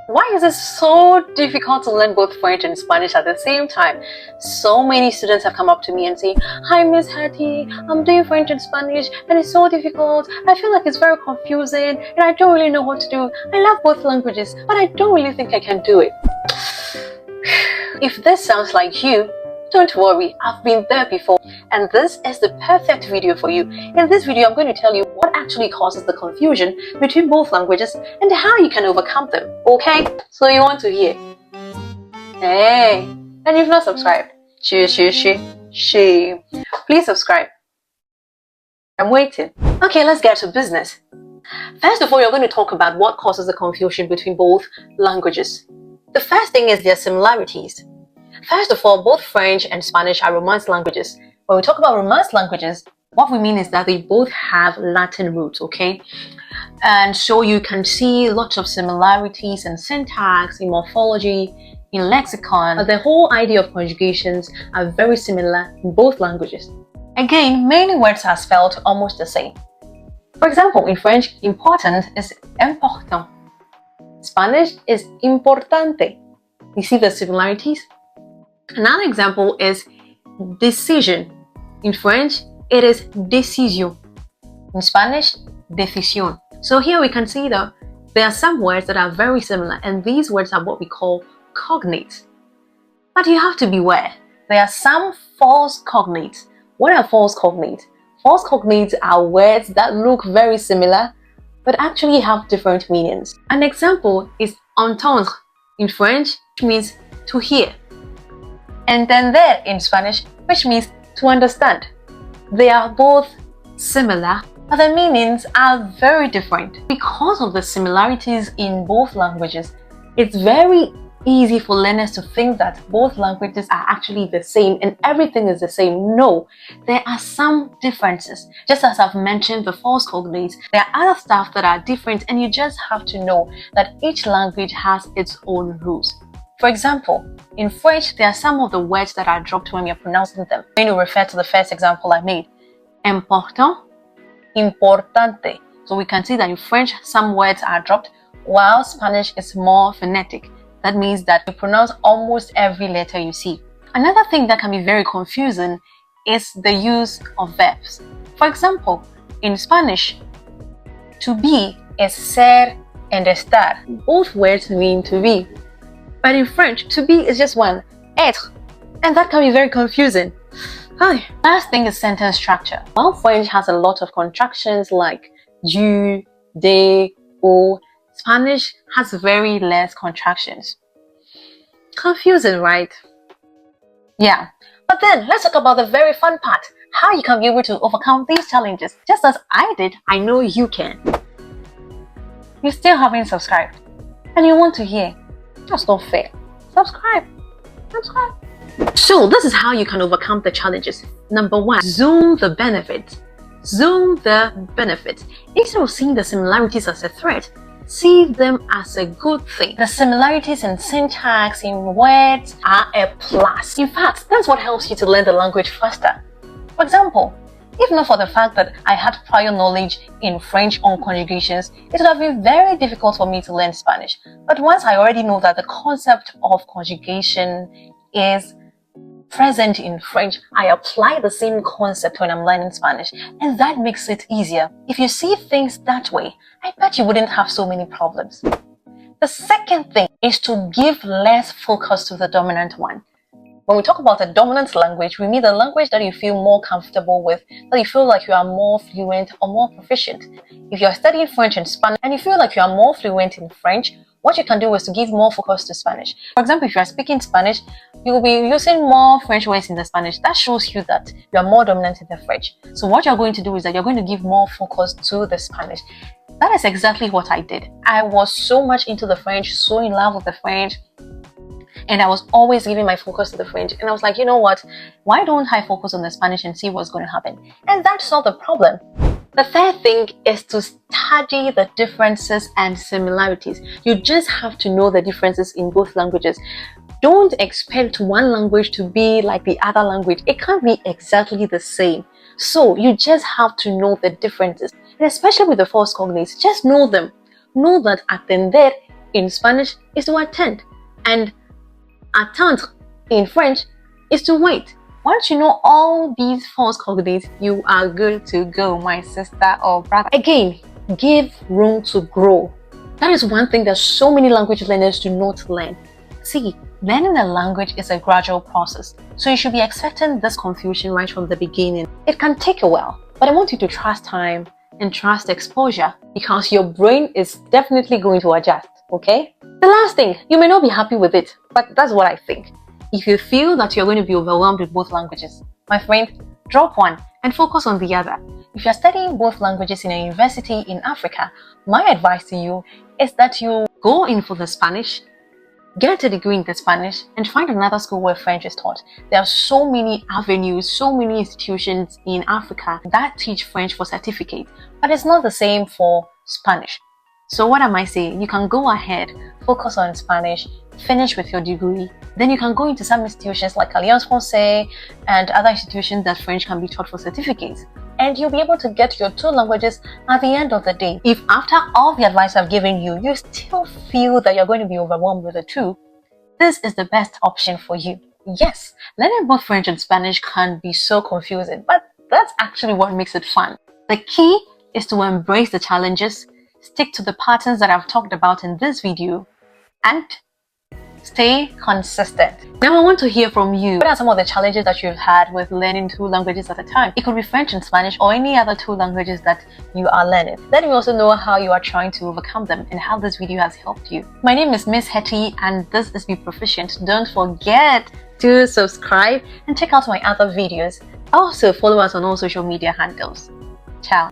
Why is it so difficult to learn both French and Spanish at the same time? So many students have come up to me and say, "Hi Miss Hattie, I'm doing French and Spanish and it's so difficult. I feel like it's very confusing and I don't really know what to do. I love both languages, but I don't really think I can do it." If this sounds like you, don't worry, I've been there before, and this is the perfect video for you. In this video, I'm going to tell you what actually causes the confusion between both languages and how you can overcome them, okay? So you want to hear? Hey, and you've not subscribed? Shame. Please subscribe. I'm waiting. Okay, let's get to business. First of all, you're going to talk about what causes the confusion between both languages. The first thing is their similarities. First of all, both French and Spanish are Romance languages. When we talk about Romance languages, what we mean is that they both have Latin roots, okay? And so you can see lots of similarities in syntax, in morphology, in lexicon. But the whole idea of conjugations are very similar in both languages. Again, many words are spelled almost the same. For example, in French, important is important. Spanish is importante. You see the similarities? Another example is decision. In French, it is décision. In Spanish, decisión. So here we can see that there are some words that are very similar, and these words are what we call cognates. But you have to beware. There are some false cognates. What are false cognates? False cognates are words that look very similar, but actually have different meanings. An example is entendre in French, which means to hear. Entender in Spanish, which means to understand. They are both similar, but the meanings are very different. Because of the similarities in both languages, it's very easy for learners to think that both languages are actually the same and everything is the same. No, there are some differences. Just as I've mentioned the false cognates, there are other stuff that are different, and you just have to know that each language has its own rules. For example, in French, there are some of the words that are dropped when you're pronouncing them. I'm going to refer to the first example I made. Important, importante. So we can see that in French, some words are dropped, while Spanish is more phonetic. That means that you pronounce almost every letter you see. Another thing that can be very confusing is the use of verbs. For example, in Spanish, to be is ser and estar. Both words mean to be. But in French, to be is just one, être, and that can be very confusing. Last thing is sentence structure. While French has a lot of contractions like du, de, au, Spanish has very less contractions. Confusing, right? Yeah. But then, let's talk about the very fun part. How you can be able to overcome these challenges. Just as I did, I know you can. You still haven't subscribed, and you want to hear. That's not fair. Subscribe. So this is how you can overcome the challenges. Number one, zoom the benefits. Zoom the benefits. Instead of seeing the similarities as a threat, see them as a good thing. The similarities in syntax, in words, are a plus. In fact, that's what helps you to learn the language faster. For example, if not for the fact that I had prior knowledge in French on conjugations, it would have been very difficult for me to learn Spanish. But once I already know that the concept of conjugation is present in French, I apply the same concept when I'm learning Spanish, and that makes it easier. If you see things that way, I bet you wouldn't have so many problems. The second thing is to give less focus to the dominant one. When we talk about a dominant language, we mean the language that you feel more comfortable with, that you feel like you are more fluent or more proficient. If you're studying French and Spanish and you feel like you are more fluent in French, what you can do is to give more focus to Spanish. For example, if you are speaking Spanish, you will be using more French words in the Spanish. That shows you that you are more dominant in the French. So what you're going to do is that you're going to give more focus to the Spanish. That is exactly what I did. I was so much into the French, so in love with the French, and I was always giving my focus to the French. And I was like, you know what? Why don't I focus on the Spanish and see what's going to happen? And that's not the problem. The third thing is to study the differences and similarities. You just have to know the differences in both languages. Don't expect one language to be like the other language. It can't be exactly the same. So you just have to know the differences. And especially with the false cognates, just know them. Know that atender in Spanish is to attend, and attendre in French is to wait. Once you know all these false cognates, you are good to go, my sister or brother. Again, give room to grow. That is one thing that so many language learners do not learn. See, learning a language is a gradual process, so you should be expecting this confusion right from the beginning. It can take a while, but I want you to trust time and trust exposure, because your brain is definitely going to adjust, okay? The last thing, you may not be happy with it, but that's what I think. If you feel that you're going to be overwhelmed with both languages, my friend, drop one and focus on the other. If you're studying both languages in a university in Africa, my advice to you is that you go in for the Spanish, get a degree in the Spanish, and find another school where French is taught. There are so many avenues, so many institutions in Africa that teach French for certificate, but it's not the same for Spanish. So what am I saying? You can go ahead, focus on Spanish, finish with your degree, then you can go into some institutions like Alliance Français and other institutions that French can be taught for certificates. And you'll be able to get your 2 languages at the end of the day. If after all the advice I've given you, you still feel that you're going to be overwhelmed with the 2, this is the best option for you. Yes, learning both French and Spanish can be so confusing, but that's actually what makes it fun. The key is to embrace the challenges, stick to the patterns that I've talked about in this video, and stay consistent. Now I want to hear from you. What are some of the challenges that you've had with learning 2 languages at a time? It could be French and Spanish or any other 2 languages that you are learning. Let me also know how you are trying to overcome them and how this video has helped you. My name is Miss Hetty and this is B-Proficient. Don't forget to subscribe and check out my other videos. Also follow us on all social media handles. Ciao.